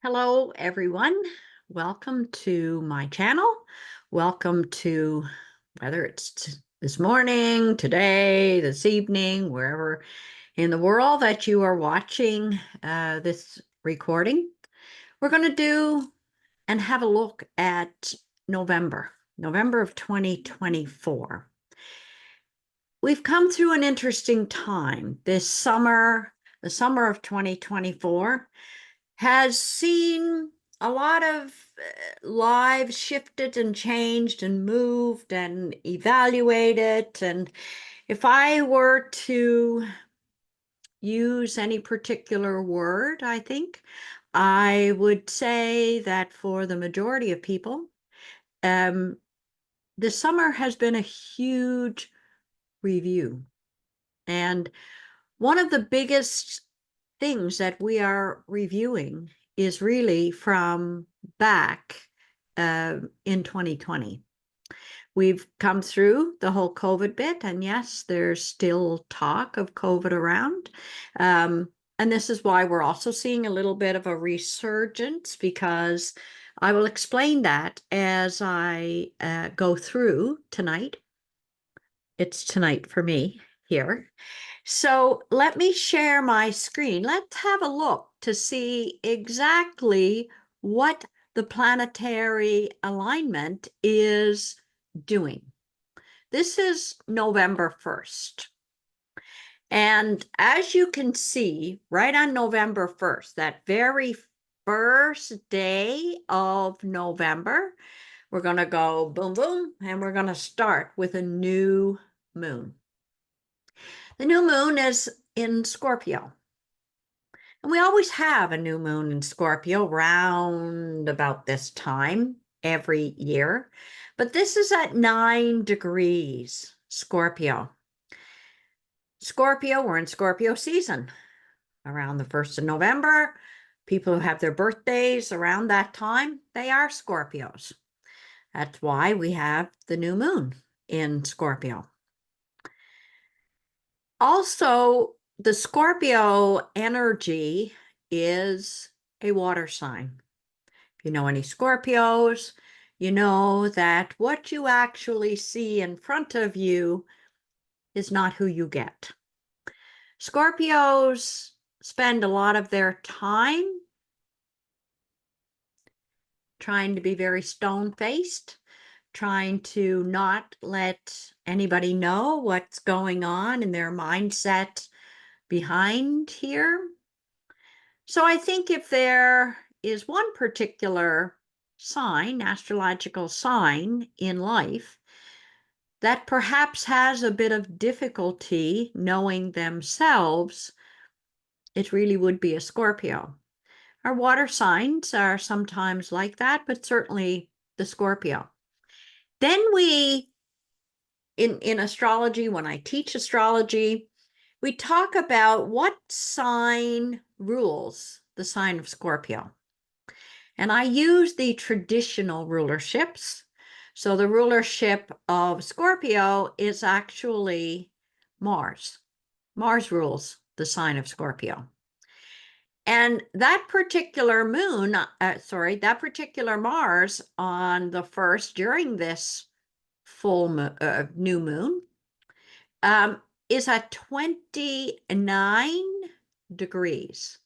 Hello, everyone. Welcome to my channel. Welcome to whether it's this morning, today, this evening, wherever in the world that you are watching this recording. We're going to do and have a look at November of 2024. We've come through an interesting time. This summer, the summer of 2024, has seen a lot of lives shifted and changed and moved and evaluated. And if I were to use any particular word, I think I would say that for the majority of people, um, the summer has been a huge review. And one of the biggest things that we are reviewing is really from back in 2020. We've come through the whole COVID bit, and yes, there's still talk of COVID around. And this is why we're also seeing a little bit of a resurgence, because I will explain that as I go through tonight. It's tonight for me here. So let me share my screen. Let's have a look to see exactly what the planetary alignment is doing. This is November 1st. And as you can see, right on November 1st, that very first day of November, we're going to go boom, boom, and we're going to start with a new moon. The new moon is in Scorpio. And we always have a new moon in Scorpio round about this time every year. But this is at 9 degrees Scorpio. Scorpio, we're in Scorpio season. Around the 1st of November, people who have their birthdays around that time, they are Scorpios. That's why we have the new moon in Scorpio. Also, the Scorpio energy is a water sign. If you know any Scorpios, you know that what you actually see in front of you is not who you get. Scorpios spend a lot of their time trying to be very stone-faced, trying to not let anybody know what's going on in their mindset behind here. So I think if there is one particular sign, astrological sign in life, that perhaps has a bit of difficulty knowing themselves, it really would be a Scorpio. Our water signs are sometimes like that, but certainly the Scorpio. Then in astrology, when I teach astrology, we talk about what sign rules the sign of Scorpio. And I use the traditional rulerships. So the rulership of Scorpio is actually Mars. Mars rules the sign of Scorpio. And that particular that particular Mars on the 1st during this new moon, is at 29 degrees.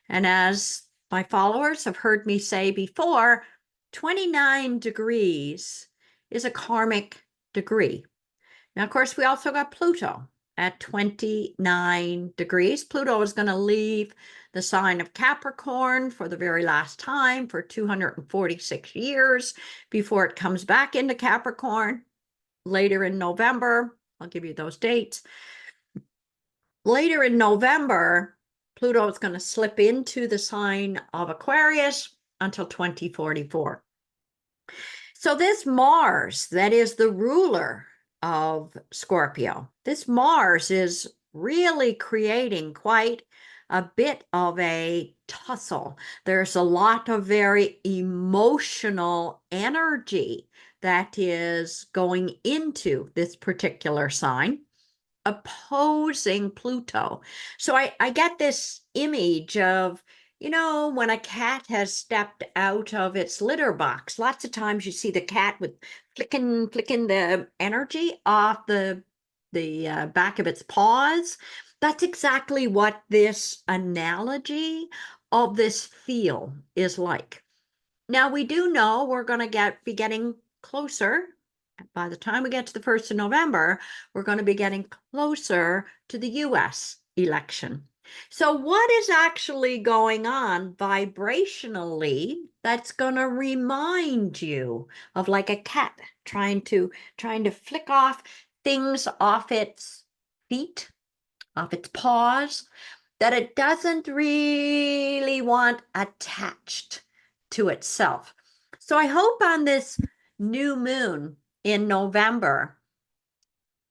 And as my followers have heard me say before, 29 degrees is a karmic degree. Now, of course, we also got Pluto at 29 degrees. Pluto is going to leave the sign of Capricorn for the very last time for 246 years before it comes back into Capricorn later in November. I'll give you those dates. Later in November, Pluto is going to slip into the sign of Aquarius until 2044. So this Mars, that is the ruler of Scorpio, this Mars is really creating quite a bit of a tussle. There's a lot of very emotional energy that is going into this particular sign, opposing Pluto. So I get this image of when a cat has stepped out of its litter box, lots of times you see the cat with flicking the energy off the back of its paws. That's exactly what this analogy of this feel is like. Now we do know we're going to be getting closer. By the time we get to the 1st of November, we're going to be getting closer to the US election. So what is actually going on vibrationally that's going to remind you of like a cat trying to flick off things off its feet, off its paws, that it doesn't really want attached to itself. So I hope on this new moon in November,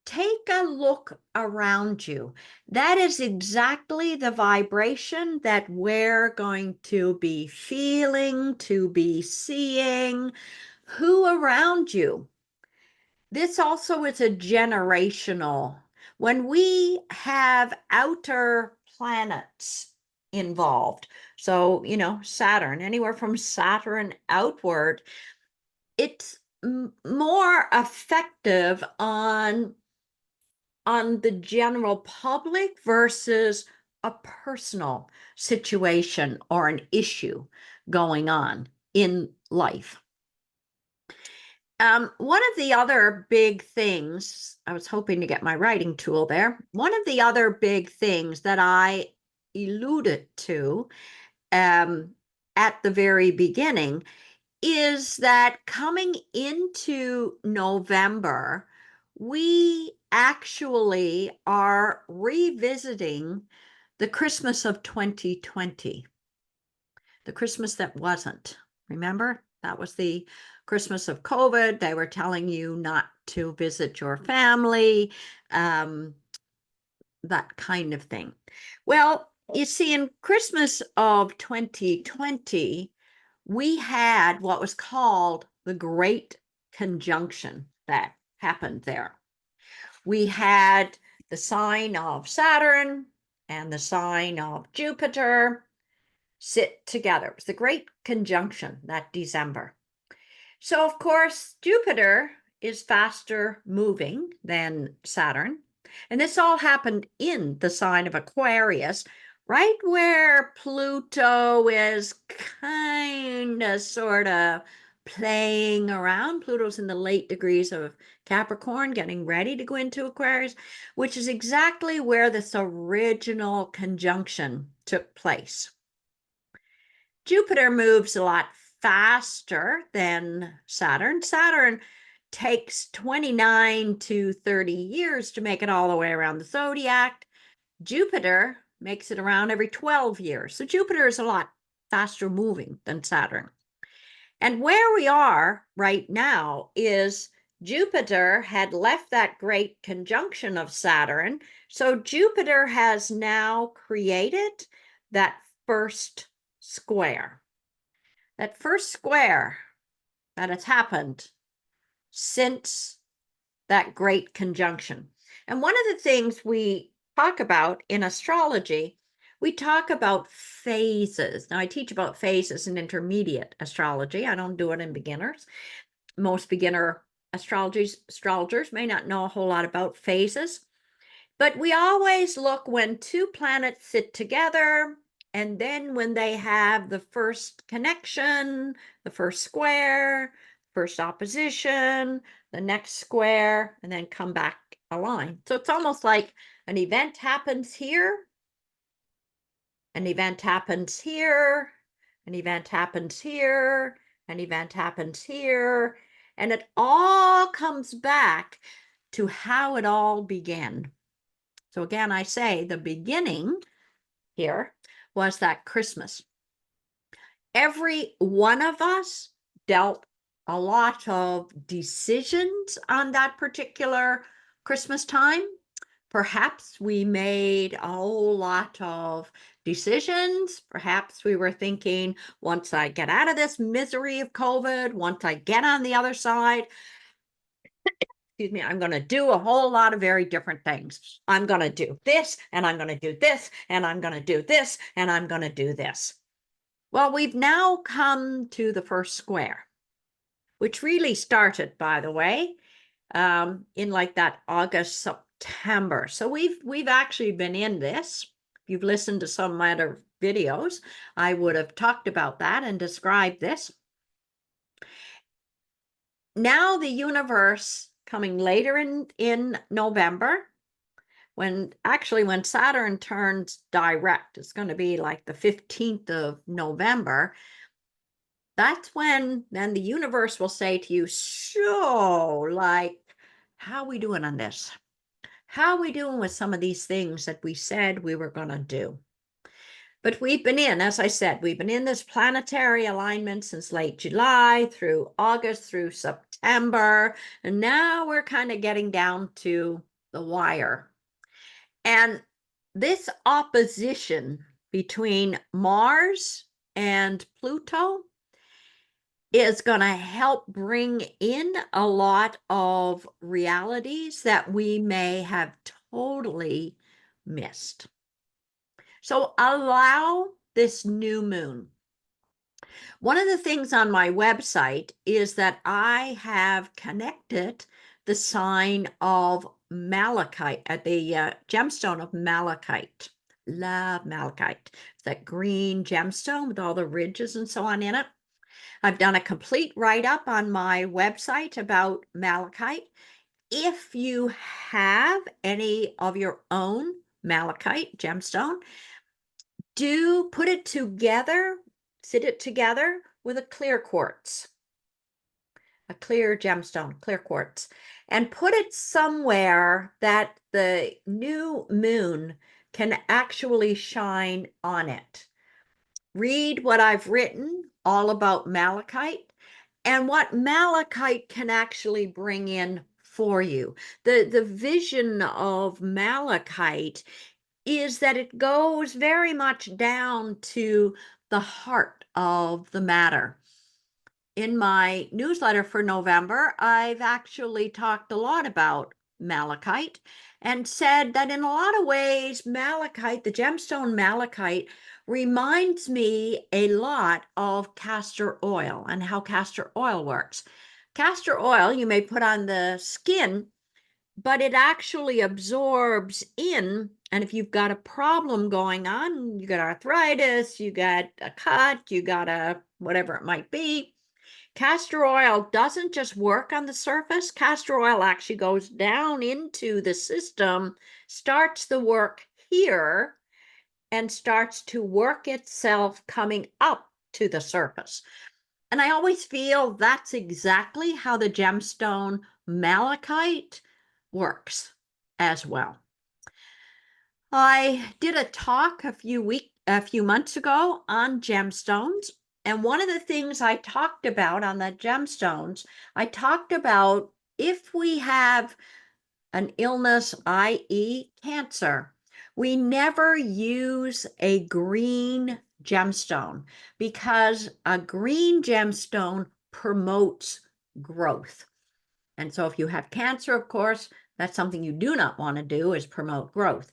take a look around you. That is exactly the vibration that we're going to be feeling, to be seeing. Who around you? This also is a generational. When we have outer planets involved, so, Saturn, anywhere from Saturn outward, it's more effective on the general public versus a personal situation or an issue going on in life. One of the other big things, I was hoping to get my writing tool there. One of the other big things that I alluded to at the very beginning is that coming into November, we actually are revisiting the Christmas of 2020, the Christmas that wasn't. Remember? That was the Christmas of COVID. They were telling you not to visit your family, that kind of thing. Well, you see, in Christmas of 2020, we had what was called the Great Conjunction that happened there. We had the sign of Saturn and the sign of Jupiter sit together. It was the Great Conjunction that December. So, of course, Jupiter is faster moving than Saturn. And this all happened in the sign of Aquarius, right where Pluto is kind of sort of playing around. Pluto's in the late degrees of Capricorn, getting ready to go into Aquarius, which is exactly where this original conjunction took place. Jupiter moves a lot faster than Saturn. Saturn takes 29 to 30 years to make it all the way around the zodiac. Jupiter makes it around every 12 years. So Jupiter is a lot faster moving than Saturn. And where we are right now is Jupiter had left that great conjunction of Saturn. So Jupiter has now created that first square. That first square that has happened since that great conjunction. And one of the things we talk about in astrology, we talk about phases. Now, I teach about phases in intermediate astrology. I don't do it in beginners. Most beginner astrologers may not know a whole lot about phases. But we always look when two planets sit together, and then when they have the first connection, the first square, first opposition, the next square, and then come back aligned. So it's almost like an event happens here, an event happens here, an event happens here, an event happens here, and it all comes back to how it all began. So again, I say the beginning here was that Christmas. Every one of us dealt a lot of decisions on that particular Christmas time. Perhaps we made a whole lot of decisions. Perhaps we were thinking, once I get out of this misery of COVID, once I get on the other side, excuse me, I'm going to do a whole lot of very different things. I'm going to do this, and I'm going to do this, and I'm going to do this, and I'm going to do this. Well, we've now come to the first square, which really started, by the way, in like that August, September. So we've actually been in this. If you've listened to some of my other videos, I would have talked about that and described this. Now the universe coming later in November, when Saturn turns direct, it's going to be like the 15th of November. That's when then the universe will say to you, so like, how are we doing on this? How are we doing with some of these things that we said we were going to do? But we've been in, as I said, we've been in this planetary alignment since late July through August through September. And now we're kind of getting down to the wire. And this opposition between Mars and Pluto is going to help bring in a lot of realities that we may have totally missed. So allow this new moon. One of the things on my website is that I have connected the sign of malachite at the gemstone of malachite. Love malachite. It's that green gemstone with all the ridges and so on in it. I've done a complete write-up on my website about malachite. If you have any of your own malachite gemstone, do put it together, sit it together with a clear quartz, a clear gemstone, clear quartz, and put it somewhere that the new moon can actually shine on it. Read what I've written all about malachite and what malachite can actually bring in for you. The vision of malachite is that it goes very much down to the heart of the matter. In my newsletter for November, I've actually talked a lot about malachite and said that in a lot of ways, malachite, the gemstone malachite, reminds me a lot of castor oil and how castor oil works. Castor oil you may put on the skin, but it actually absorbs in. And if you've got a problem going on, you got arthritis, you got a cut, you got a whatever it might be, castor oil doesn't just work on the surface. Castor oil actually goes down into the system, starts the work here, and starts to work itself coming up to the surface. And I always feel that's exactly how the gemstone malachite works as well. I did a talk a few months ago on gemstones, and one of the things I talked about on the gemstones, I talked about if we have an illness, i.e. cancer, we never use a green gemstone because a green gemstone promotes growth. And so if you have cancer, of course, that's something you do not want to do is promote growth.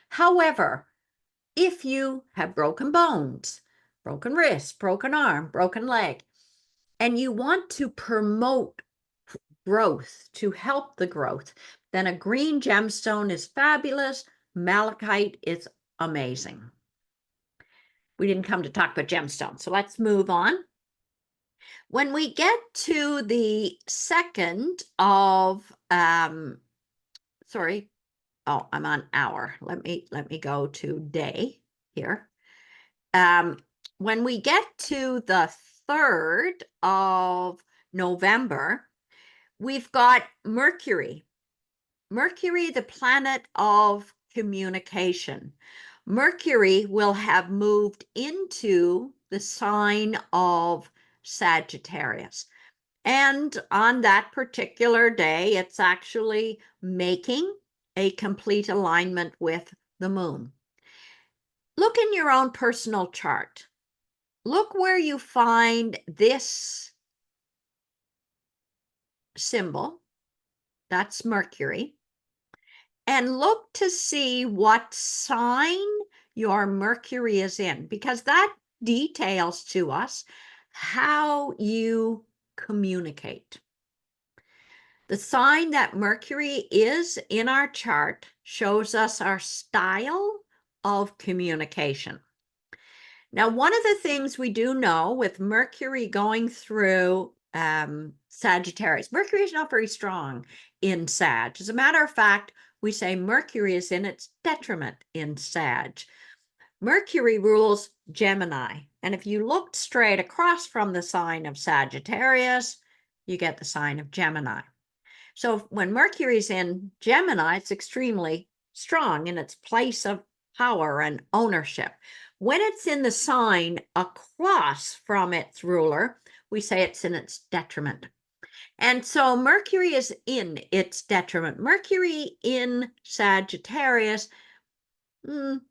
However, if you have broken bones, broken wrist, broken arm, broken leg, and you want to promote growth, to help the growth, then a green gemstone is fabulous. Malachite is amazing. We didn't come to talk about gemstones, so let's move on. When we get to the 2nd of, sorry, oh, I'm on hour. Let me go to day here. When we get to the 3rd of November, we've got Mercury. Mercury, the planet of communication. Mercury will have moved into the sign of Sagittarius. And on that particular day, it's actually making a complete alignment with the moon. Look in your own personal chart. Look where you find this symbol. That's Mercury. And look to see what sign your Mercury is in, because that details to us how you communicate. The sign that Mercury is in our chart shows us our style of communication. Now, one of the things we do know with Mercury going through Sagittarius, Mercury is not very strong in Sag. As a matter of fact, we say Mercury is in its detriment in Sag. Mercury rules Gemini. And if you looked straight across from the sign of Sagittarius, you get the sign of Gemini. So when Mercury's in Gemini, it's extremely strong in its place of power and ownership. When it's in the sign across from its ruler, we say it's in its detriment. And so Mercury is in its detriment. Mercury in Sagittarius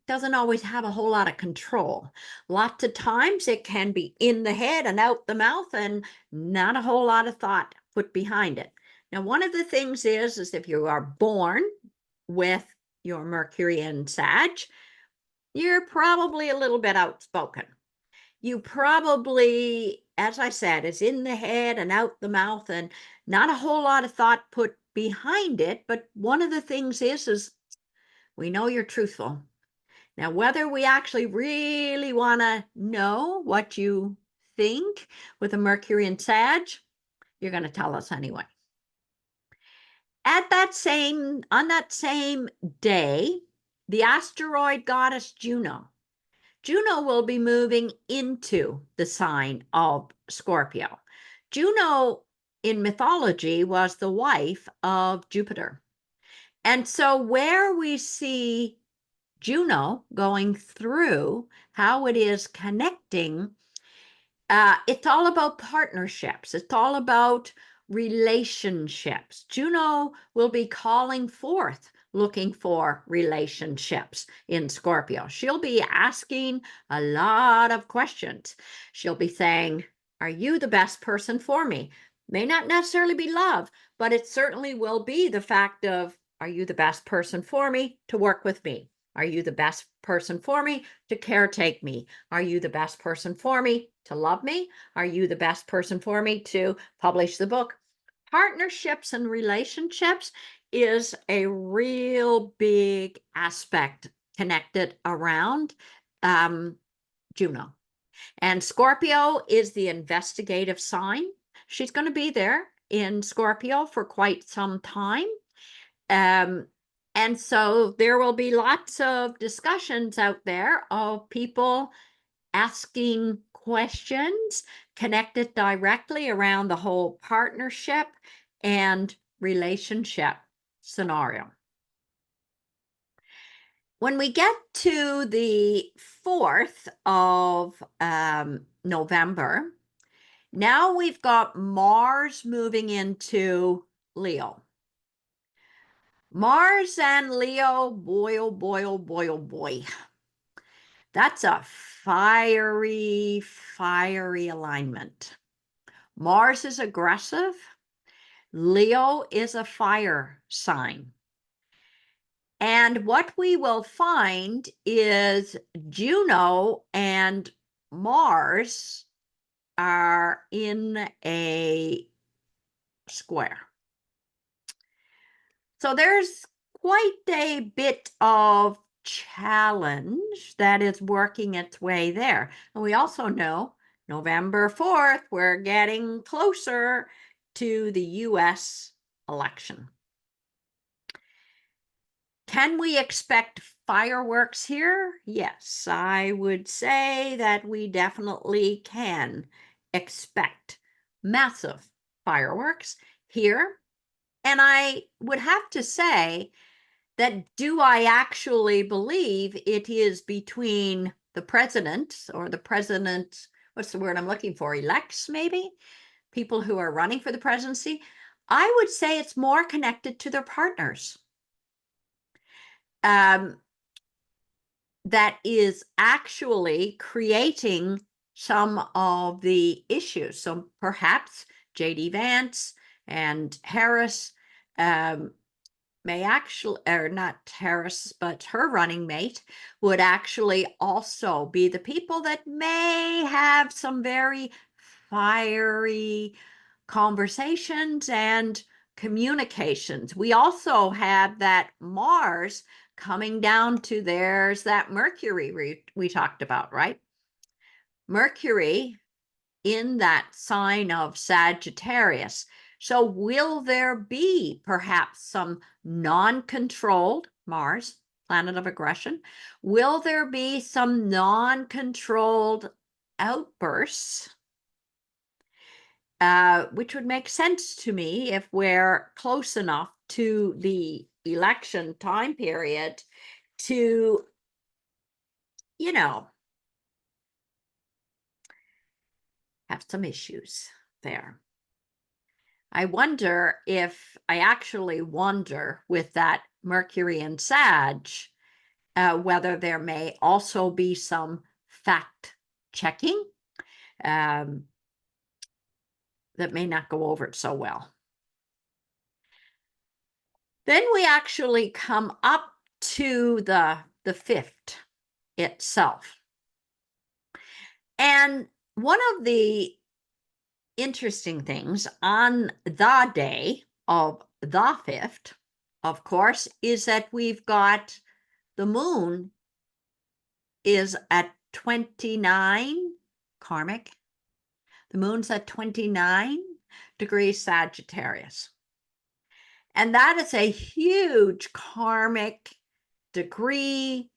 doesn't always have a whole lot of control. Lots of times it can be in the head and out the mouth and not a whole lot of thought put behind it. Now, one of the things is if you are born with your Mercury in Sag, you're probably a little bit outspoken. You probably, as I said, is in the head and out the mouth and not a whole lot of thought put behind it. But one of the things is we know you're truthful. Now, whether we actually really want to know what you think with a Mercury in Sag, you're going to tell us anyway. On that same day, the asteroid goddess Juno will be moving into the sign of Scorpio. Juno in mythology was the wife of Jupiter. And so where we see Juno going through how it is connecting, it's all about partnerships. It's all about relationships. Juno will be calling forth, looking for relationships in Scorpio. She'll be asking a lot of questions. She'll be saying, are you the best person for me? May not necessarily be love, but it certainly will be the fact of, are you the best person for me to work with me? Are you the best person for me to caretake me? Are you the best person for me to love me? Are you the best person for me to publish the book? Partnerships and relationships is a real big aspect connected around Juno. And Scorpio is the investigative sign. She's going to be there in Scorpio for quite some time. And so there will be lots of discussions out there of people asking questions connected directly around the whole partnership and relationship scenario. When we get to the 4th of November, now we've got Mars moving into Leo. Mars and Leo, boy, oh boy, oh boy, oh boy. That's a fiery, fiery alignment. Mars is aggressive. Leo is a fire sign. And what we will find is Juno and Mars are in a square. So there's quite a bit of challenge that is working its way there. And we also know November 4th, we're getting closer to the US election. Can we expect fireworks here? Yes, I would say that we definitely can expect massive fireworks here. And I would have to say that do I actually believe it is between the president or the president, what's the word I'm looking for, elects maybe, people who are running for the presidency? I would say it's more connected to their partners. That is actually creating some of the issues. So perhaps J.D. Vance and Harris may actually, or not Terrace, but her running mate would actually also be the people that may have some very fiery conversations and communications. We also have that Mars coming down to there's that Mercury we talked about, right? Mercury in that sign of Sagittarius. So, will there be perhaps some non controlled Mars, planet of aggression? Will there be some non controlled outbursts? Which would make sense to me if we're close enough to the election time period to, you know, have some issues there. I actually wonder with that Mercury and Sag, whether there may also be some fact checking that may not go over it so well. Then we actually come up to the 5th itself. And one of the interesting things on the day of the 5th, of course, is that we've got the moon is at 29 karmic. The moon's at 29 degrees Sagittarius. And that is a huge karmic degree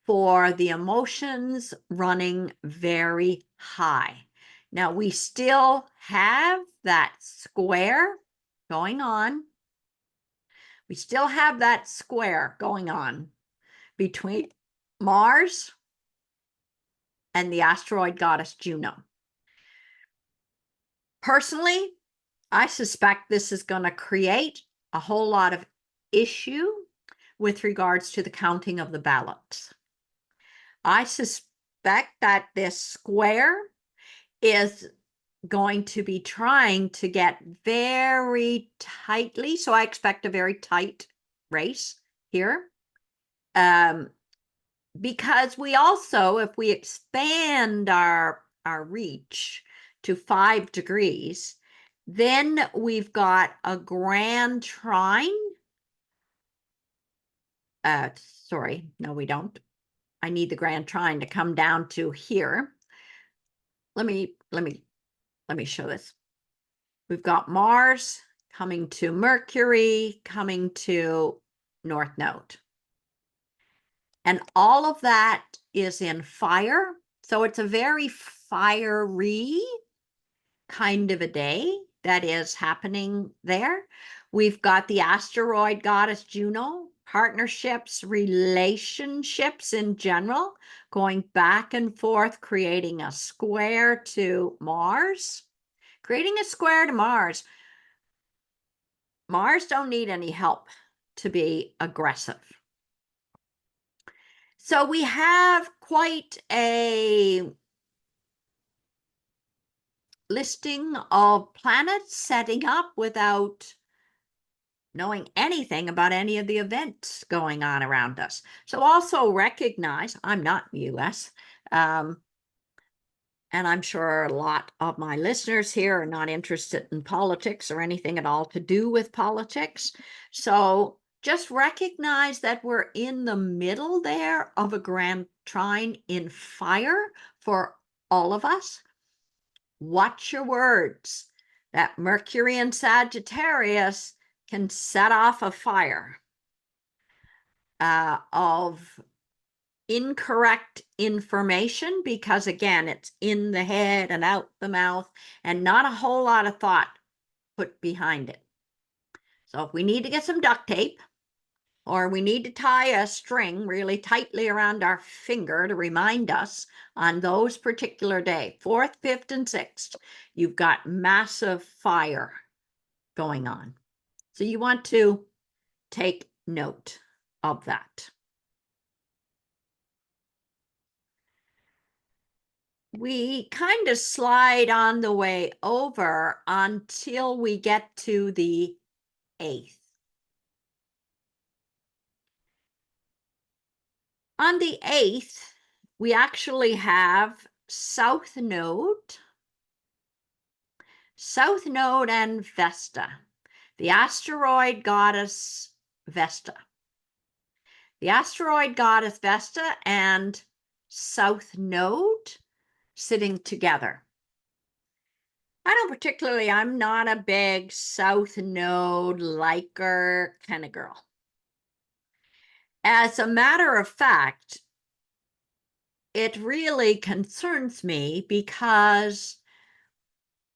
for the emotions running very high. Now, we still have that square going on. We still have that square going on between Mars and the asteroid goddess Juno. Personally, I suspect this is going to create a whole lot of issue with regards to the counting of the ballots. I suspect that this square is going to be trying to get very tightly. So I expect a very tight race here. Because we also, if we expand our reach to 5 degrees, then we've got a grand trine. Sorry, no, we don't. I need the grand trine to come down to here. Let me show this. We've got Mars coming to Mercury, coming to North Node. And all of that is in fire. So it's a very fiery kind of a day that is happening there. We've got the asteroid goddess Juno, partnerships, relationships in general, going back and forth, creating a square to Mars. Creating a square to Mars. Mars don't need any help to be aggressive. So we have quite a listing of planets setting up without knowing anything about any of the events going on around us. So also recognize, I'm not US, and I'm sure a lot of my listeners here are not interested in politics or anything at all to do with politics. So just recognize that we're in the middle there of a grand trine in fire for all of us. Watch your words. That Mercury in Sagittarius can set off a fire of incorrect information because, again, it's in the head and out the mouth and not a whole lot of thought put behind it. So if we need to get some duct tape or we need to tie a string really tightly around our finger to remind us on those particular days, 4th, 5th, and 6th, you've got massive fire going on. So you want to take note of that. We kind of slide on the way over until we get to the 8th. On the 8th, we actually have South Node and Vesta, the asteroid goddess Vesta. The asteroid goddess Vesta and South Node sitting together. I'm not a big South Node liker kind of girl. As a matter of fact, it really concerns me because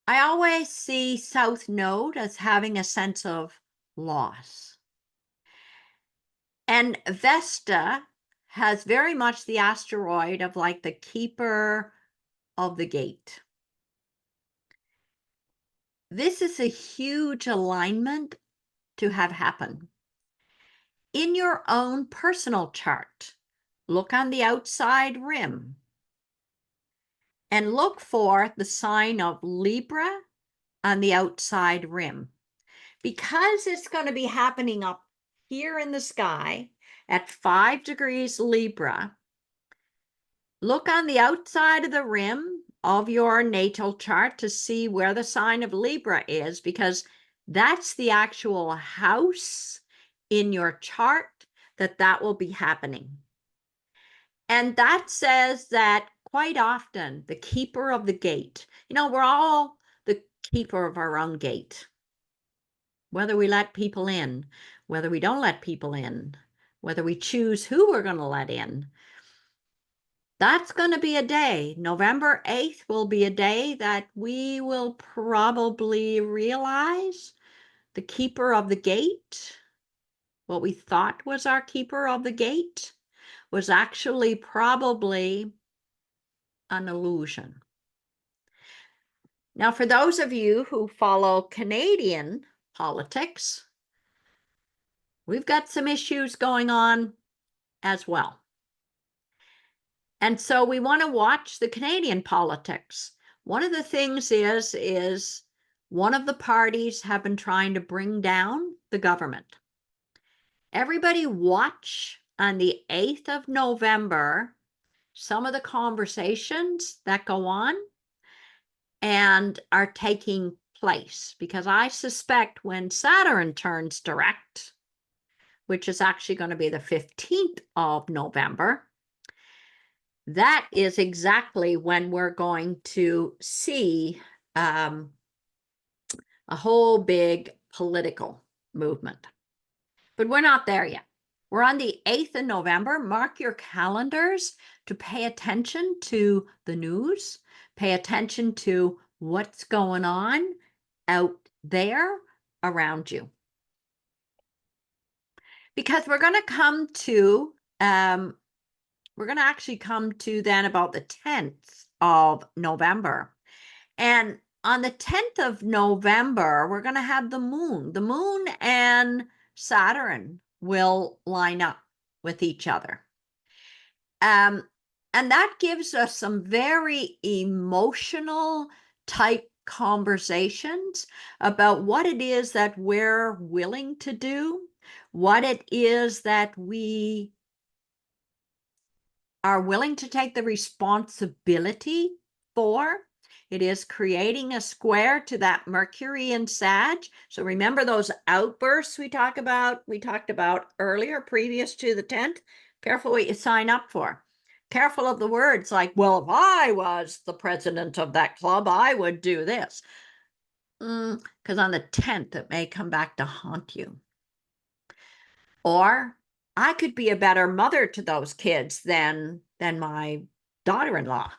I always see South Node as having a sense of loss. And Vesta has very much the asteroid of like the keeper of the gate. This is a huge alignment to have happen. In your own personal chart, look on the outside rim and look for the sign of Libra on the outside rim. Because it's going to be happening up here in the sky at 5 degrees Libra, look on the outside of the rim of your natal chart to see where the sign of Libra is, because that's the actual house in your chart that will be happening. And that says that quite often the keeper of the gate, we're all the keeper of our own gate. Whether we let people in, whether we don't let people in, whether we choose who we're going to let in. That's going to be a day. November 8th will be a day that we will probably realize the keeper of the gate, what we thought was our keeper of the gate, was actually probably an illusion. Now, for those of you who follow Canadian politics, we've got some issues going on as well. And so we want to watch the Canadian politics. One of the things is one of the parties have been trying to bring down the government. Everybody watch on the 8th of November some of the conversations that go on and are taking place, because I suspect when Saturn turns direct, which is actually going to be the 15th of November, that is exactly when we're going to see a whole big political movement. But we're not there yet. We're on the 8th of November. Mark your calendars to pay attention to the news, pay attention to what's going on out there around you. Because we're going to actually come to then about the 10th of November. And on the 10th of November, we're going to have the moon. The moon and Saturn will line up with each other. And that gives us some very emotional type conversations about what it is that we're willing to do, what it is that we are willing to take the responsibility for. It is creating a square to that Mercury in Sag. So remember those outbursts we talked about earlier, previous to the 10th? Careful what you sign up for. Careful of the words like, well, if I was the president of that club, I would do this. Because on the 10th, it may come back to haunt you. Or I could be a better mother to those kids than my daughter-in-law.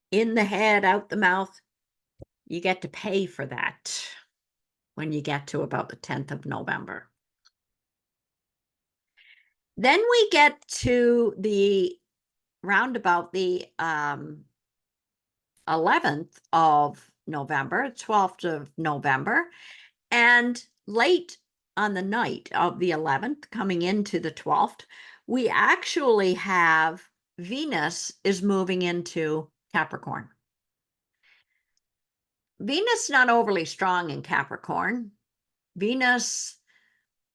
In the head, out the mouth. You get to pay for that when you get to about the 10th of November. Then we get to the roundabout the 11th of November, 12th of November, and late on the night of the 11th, coming into the 12th, we actually have Venus is moving into Capricorn. Venus not overly strong in Capricorn. Venus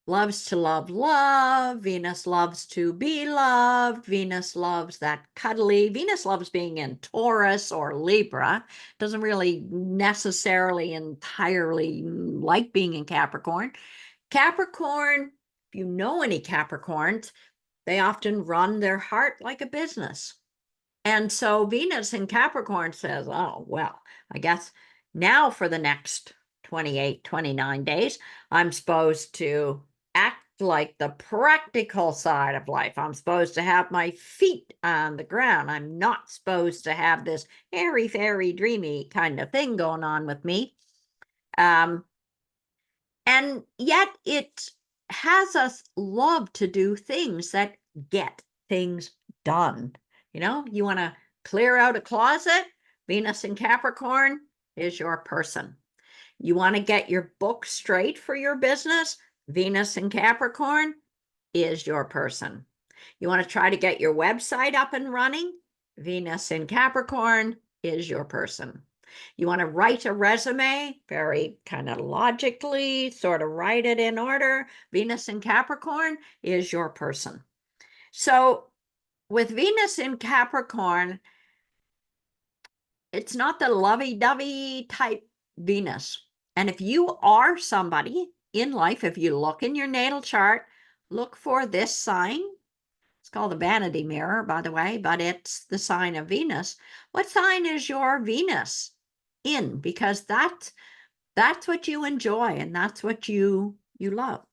loves to love love. Venus loves to be loved. Venus loves that cuddly. Venus loves being in Taurus or Libra. Doesn't really necessarily entirely like being in Capricorn. Capricorn, if you know any Capricorns, they often run their heart like a business. And so Venus in Capricorn says, oh, well, I guess now for the next 28, 29 days, I'm supposed to act like the practical side of life. I'm supposed to have my feet on the ground. I'm not supposed to have this airy, fairy, dreamy kind of thing going on with me. And yet it has us love to do things that get things done. You want to clear out a closet? Venus in Capricorn is your person. You want to get your book straight for your business? Venus in Capricorn is your person. You want to try to get your website up and running? Venus in Capricorn is your person. You want to write a resume, very kind of logically, sort of write it in order. Venus in Capricorn is your person. So with Venus in Capricorn, it's not the lovey-dovey type Venus. And if you are somebody in life, if you look in your natal chart, look for this sign. It's called the vanity mirror, by the way, but it's the sign of Venus. What sign is your Venus in? Because that's what you enjoy and that's what you love.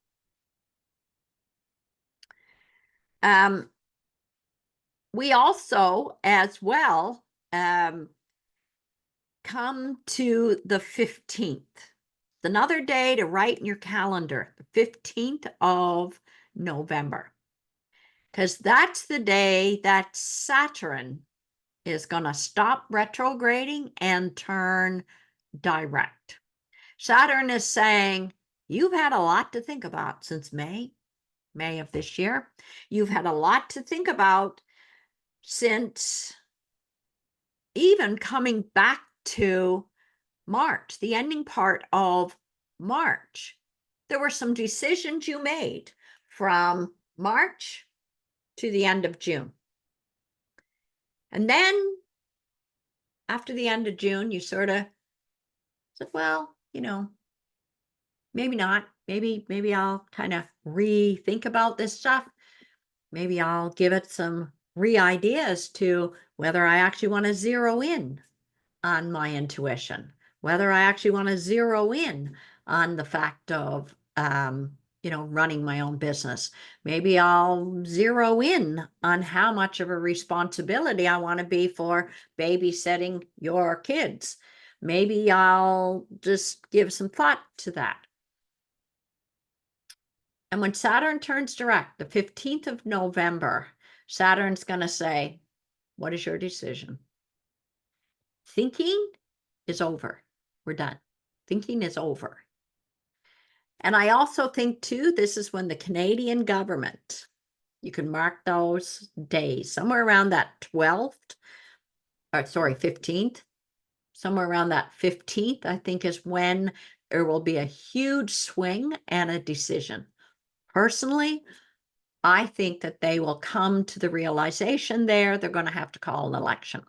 We also, as well, come to the 15th. It's another day to write in your calendar, the 15th of November, because that's the day that Saturn is going to stop retrograding and turn direct. Saturn is saying, you've had a lot to think about since May of this year. You've had a lot to think about since even coming back to March, the ending part of March. There were some decisions you made from March to the end of June. And then after the end of June, you sort of said, well, maybe not. Maybe I'll kind of rethink about this stuff. Maybe I'll give it some re-ideas to whether I actually want to zero in on my intuition, whether I actually want to zero in on the fact of, running my own business. Maybe I'll zero in on how much of a responsibility I want to be for babysitting your kids. Maybe I'll just give some thought to that. And when Saturn turns direct, the 15th of November, Saturn's going to say, what is your decision? Thinking is over. We're done. Thinking is over. And I also think, too, this is when the Canadian government, you can mark those days, somewhere around that 15th, somewhere around that 15th, I think is when there will be a huge swing and a decision. Personally, I think that they will come to the realization they're going to have to call an election.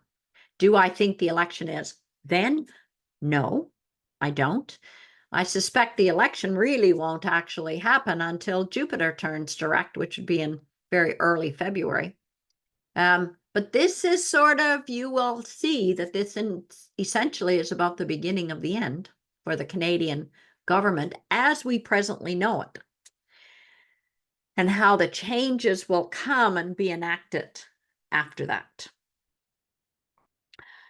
Do I think the election is then? No, I don't. I suspect the election really won't actually happen until Jupiter turns direct, which would be in very early February. But this is sort of, you will see that this essentially is about the beginning of the end for the Canadian government as we presently know it, and how the changes will come and be enacted after that.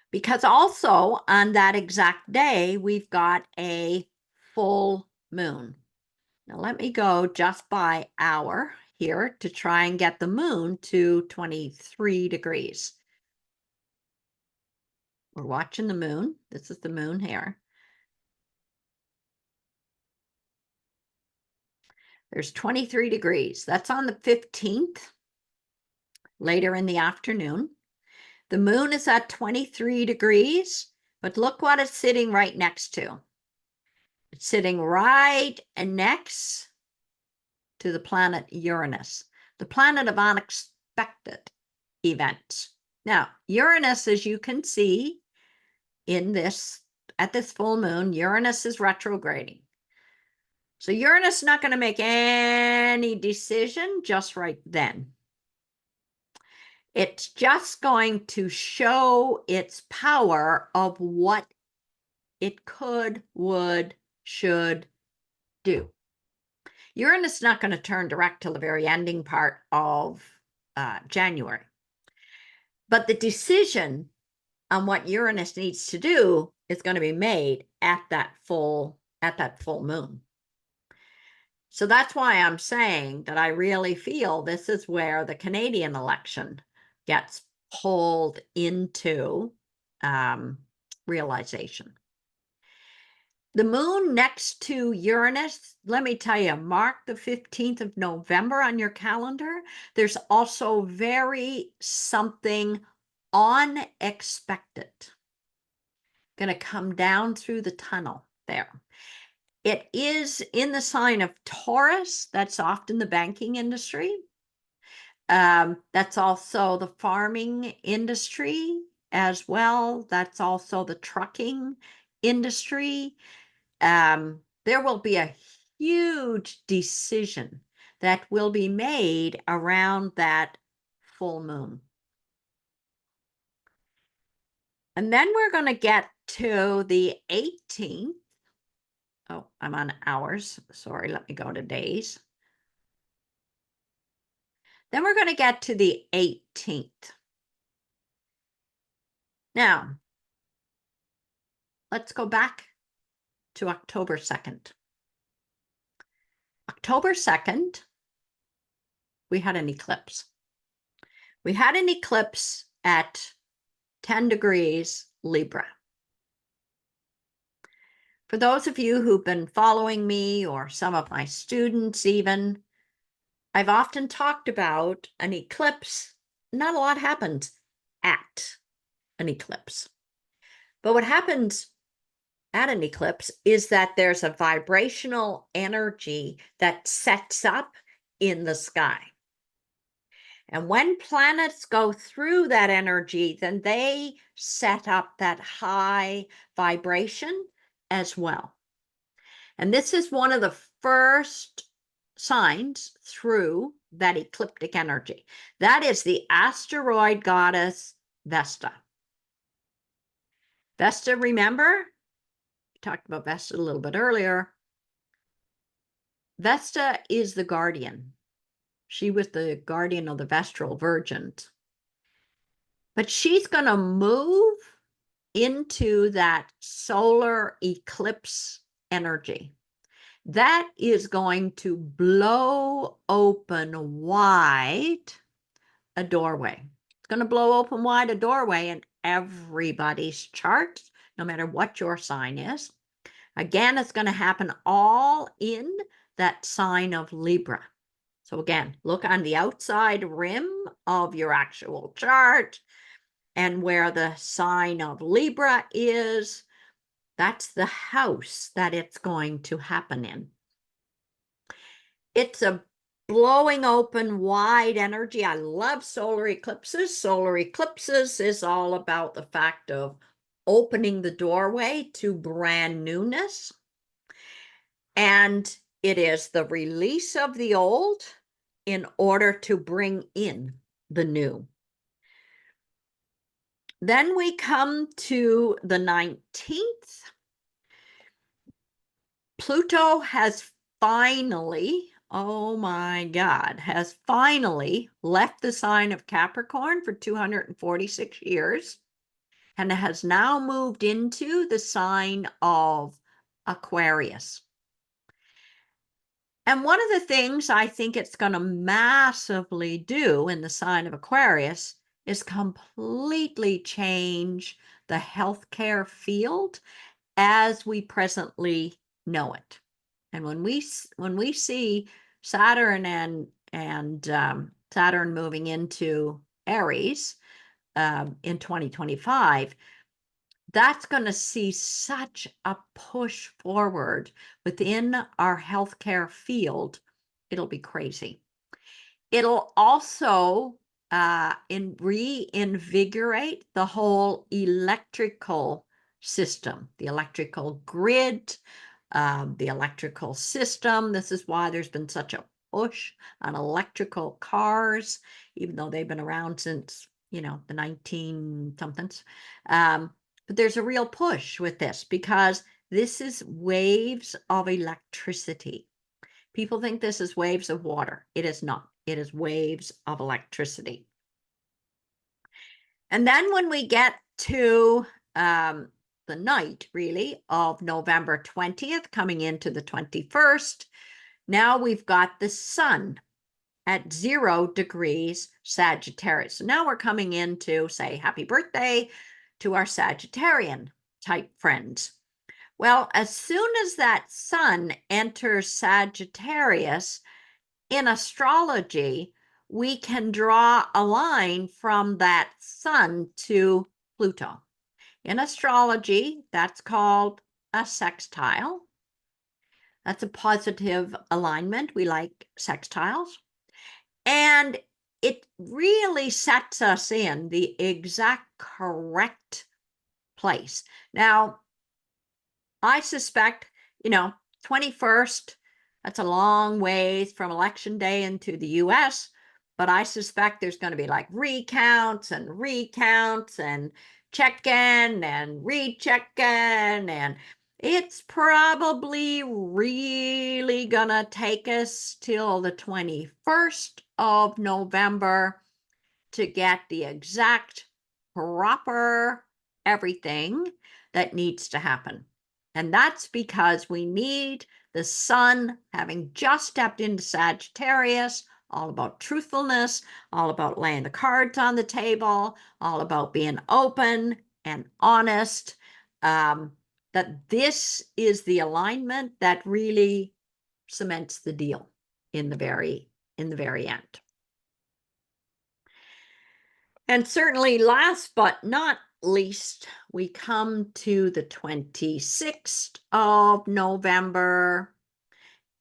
Because also on that exact day, we've got a full moon. Now let me go just by hour here to try and get the moon to 23 degrees. We're watching the moon. This is the moon here. There's 23 degrees. That's on the 15th, later in the afternoon. The moon is at 23 degrees, but look what it's sitting right next to. It's sitting right next to the planet Uranus, the planet of unexpected events. Now, Uranus, as you can see at this full moon, Uranus is retrograding. So Uranus is not going to make any decision just right then. It's just going to show its power of what it could, would, should do. Uranus is not going to turn direct till the very ending part of January. But the decision on what Uranus needs to do is going to be made at that full moon. So that's why I'm saying that I really feel this is where the Canadian election gets pulled into realization. The moon next to Uranus, let me tell you, mark the 15th of November on your calendar. There's also very something unexpected going to come down through the tunnel there. It is in the sign of Taurus. That's often the banking industry. That's also the farming industry as well. That's also the trucking industry. There will be a huge decision that will be made around that full moon. And then we're going to get to the 18th. Oh, I'm on hours. Sorry, let me go to days. Then we're going to get to the 18th. Now, let's go back to October 2nd. October 2nd, we had an eclipse. We had an eclipse at 10 degrees Libra. For those of you who've been following me, or some of my students even, I've often talked about an eclipse. Not a lot happens at an eclipse. But what happens at an eclipse is that there's a vibrational energy that sets up in the sky. And when planets go through that energy, then they set up that high vibration as well. And this is one of the first signs through that ecliptic energy. That is the asteroid goddess Vesta. Vesta, remember? We talked about Vesta a little bit earlier. Vesta is the guardian. She was the guardian of the Vestral Virgins. But she's going to move into that solar eclipse energy. That is going to blow open wide a doorway. It's going to blow open wide a doorway in everybody's chart, no matter what your sign is. Again, it's going to happen all in that sign of Libra. So again, look on the outside rim of your actual chart, and where the sign of Libra is, that's the house that it's going to happen in. It's a blowing open wide energy. I love solar eclipses. Solar eclipses is all about the fact of opening the doorway to brand newness. And it is the release of the old in order to bring in the new. Then we come to the 19th. Pluto has finally, oh my God, has finally left the sign of Capricorn for 246 years and has now moved into the sign of Aquarius. And one of the things I think it's going to massively do in the sign of Aquarius is completely change the healthcare field as we presently know it. And when we see Saturn and Saturn moving into Aries in 2025, that's going to see such a push forward within our healthcare field it'll be crazy. It'll also reinvigorate the whole electrical system, the electrical grid, the electrical system. This is why there's been such a push on electrical cars, even though they've been around since, the 19 somethings. But there's a real push with this because this is waves of electricity. People think this is waves of water. It is not. It is waves of electricity. And then when we get to the night, really, of November 20th, coming into the 21st, now we've got the sun at 0 degrees Sagittarius. So now we're coming into, say, happy birthday to our Sagittarian type friends. Well, as soon as that sun enters Sagittarius, in astrology, we can draw a line from that sun to Pluto. In astrology, that's called a sextile. That's a positive alignment. We like sextiles. And it really sets us in the exact correct place. Now, I suspect, 21st, that's a long ways from election day into the US, but I suspect there's going to be like recounts and check-in and recheck-in, and it's probably really going to take us till the 21st of November to get the exact proper everything that needs to happen. And that's because we need the sun having just stepped into Sagittarius, all about truthfulness, all about laying the cards on the table, all about being open and honest. That this is the alignment that really cements the deal in the very end. And certainly last but not least, we come to the 26th of November.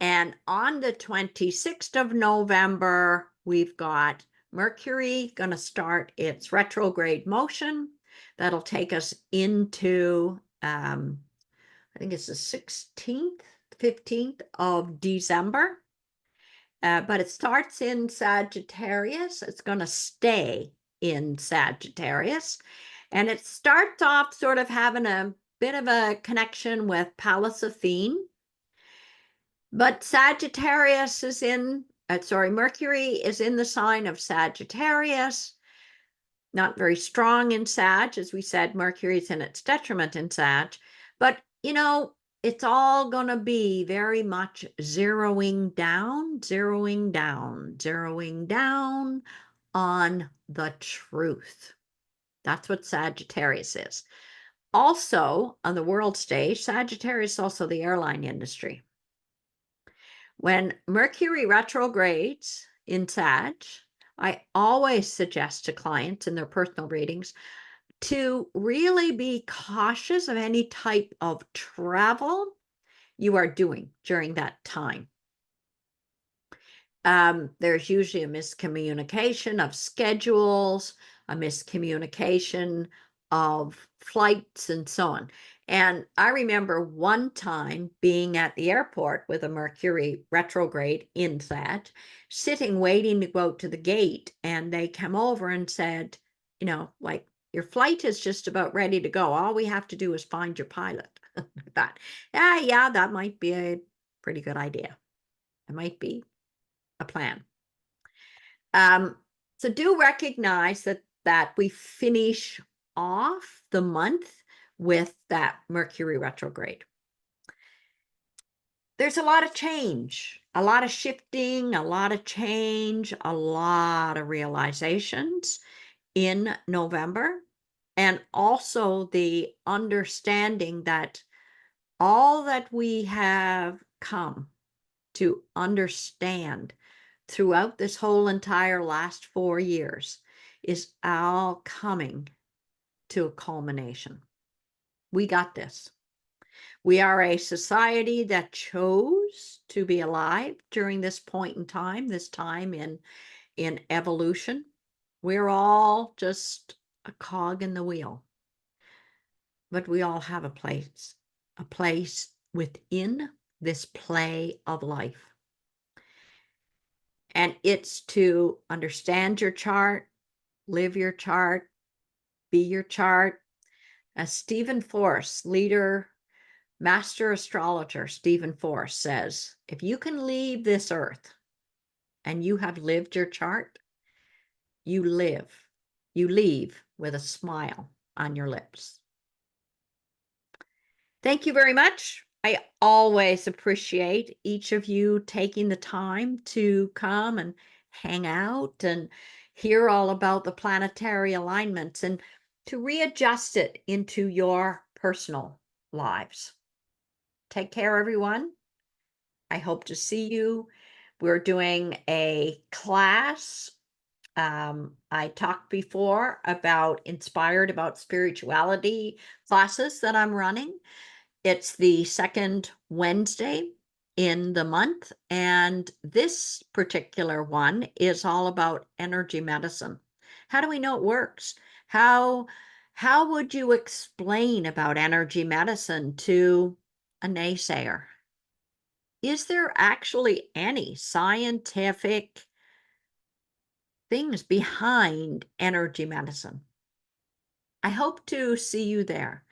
And on the 26th of November, we've got Mercury going to start its retrograde motion. That'll take us into, I think it's the 16th, 15th of December. But it starts in Sagittarius. It's going to stay in Sagittarius. And it starts off sort of having a bit of a connection with Pallas Athene. But Sagittarius is Mercury is in the sign of Sagittarius. Not very strong in Sag. As we said, Mercury's in its detriment in Sag. But, it's all going to be very much zeroing down on the truth. That's what Sagittarius is. Also, on the world stage, Sagittarius is also the airline industry. When Mercury retrogrades in Sag, I always suggest to clients in their personal readings to really be cautious of any type of travel you are doing during that time. There's usually a miscommunication of schedules, a miscommunication of flights, and so on. And I remember one time being at the airport with a Mercury retrograde in Sag, sitting waiting to go out to the gate, and they came over and said, like, your flight is just about ready to go. All we have to do is find your pilot. I thought, yeah, that might be a pretty good idea. It might be a plan. So do recognize that we finish off the month with that Mercury retrograde. There's a lot of change, a lot of shifting, a lot of change, a lot of realizations in November, and also the understanding that all that we have come to understand throughout this whole entire last 4 years is all coming to a culmination. We got this. We are a society that chose to be alive during this point in time, this time in evolution. We're all just a cog in the wheel, but we all have a place within this play of life. And it's to understand your chart, live your chart, be your chart. As Stephen Force, master astrologer Stephen Force says, if you can leave this earth and you have lived your chart, you leave with a smile on your lips. Thank you very much. I always appreciate each of you taking the time to come and hang out and hear all about the planetary alignments and to readjust it into your personal lives. Take care, everyone. I hope to see you. We're doing a class. I talked before about Inspired About Spirituality classes that I'm running. It's the second Wednesday in the month, and this particular one is all about energy medicine. How do we know it works? How would you explain about energy medicine to a naysayer? Is there actually any scientific things behind energy medicine? I hope to see you there.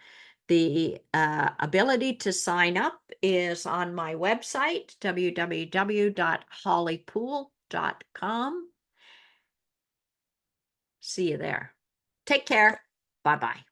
The ability to sign up is on my website, www.hollypool.com. See you there. Take care. Bye-bye.